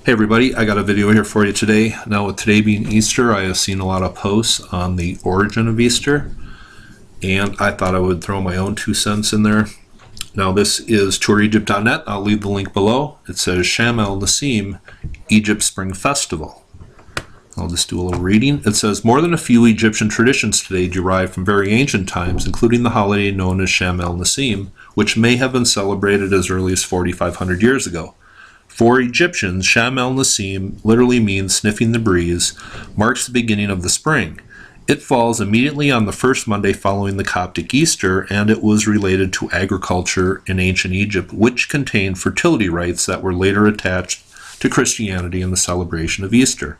Hey everybody, I got a video here for you today. Now with today being Easter, I have seen a lot of posts on the origin of Easter, and I thought I would throw my own 2 cents in there. Now this is touregypt.net. I'll leave the link below. It says Sham el Nessim, Egypt Spring Festival. I'll just do a little reading. It says, more than a few Egyptian traditions today derive from very ancient times, including the holiday known as Sham el Nessim, which may have been celebrated as early as 4,500 years ago. For Egyptians, Sham el Nessim literally means sniffing the breeze, marks the beginning of the spring. It falls immediately on the first Monday following the Coptic Easter, and it was related to agriculture in ancient Egypt, which contained fertility rites that were later attached to Christianity in the celebration of Easter.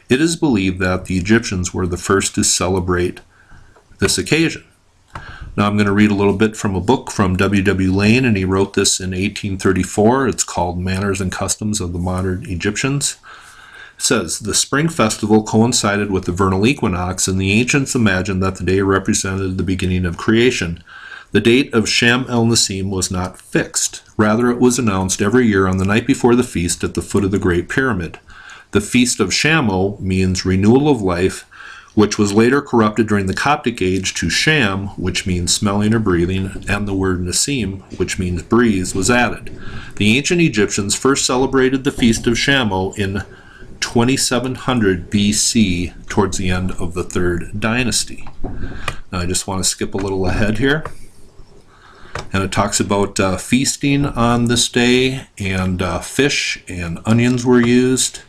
It is believed that the Egyptians were the first to celebrate this occasion. Now I'm going to read a little bit from a book from W. Lane, and he wrote this in 1834. It's called Manners and Customs of the Modern Egyptians. It says, the spring festival coincided with the vernal equinox, and the ancients imagined that the day represented the beginning of creation. The date of Sham el Nessim was not fixed. Rather, it was announced every year on the night before the feast at the foot of the Great Pyramid. The Feast of Shamo means renewal of life, which was later corrupted during the Coptic age to Sham, which means smelling or breathing, and the word Nessim, which means breeze, was added. The ancient Egyptians first celebrated the Feast of Shamo in 2700 BC, towards the end of the 3rd dynasty. Now I just want to skip a little ahead here. And it talks about feasting on this day, and fish and onions were used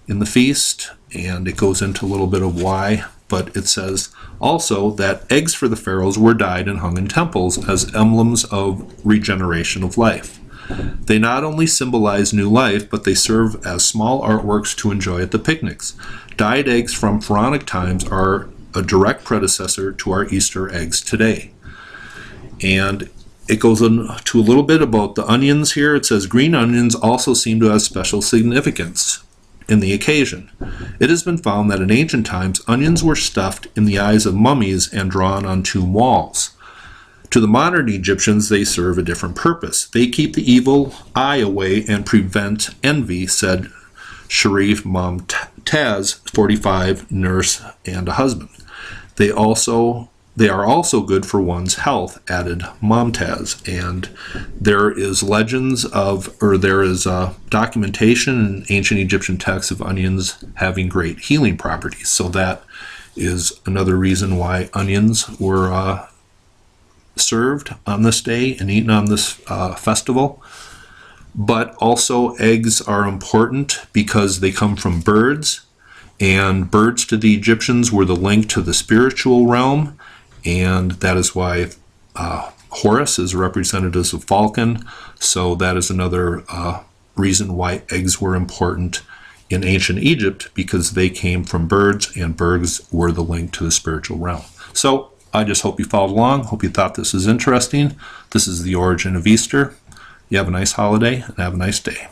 in the feast, and it goes into a little bit of why, but it says also that eggs for the pharaohs were dyed and hung in temples as emblems of regeneration of life. They not only symbolize new life, but they serve as small artworks to enjoy at the picnics. Dyed eggs from pharaonic times are a direct predecessor to our Easter eggs today. And it goes into a little bit about the onions here. It says green onions also seem to have special significance in the occasion. It has been found that in ancient times, onions were stuffed in the eyes of mummies and drawn on tomb walls. To the modern Egyptians, they serve a different purpose. They keep the evil eye away and prevent envy, said Sharif Momtaz, 45, nurse and a husband. They are also good for one's health, added Momtaz. And there is documentation in ancient Egyptian texts of onions having great healing properties. So that is another reason why onions were served on this day and eaten on this festival. But also eggs are important because they come from birds, and birds to the Egyptians were the link to the spiritual realm. And that is why Horus is represented as a falcon. So that is another reason why eggs were important in ancient Egypt, because they came from birds, and birds were the link to the spiritual realm. So I just hope you followed along. Hope you thought this is interesting. This is the origin of Easter. You have a nice holiday and have a nice day.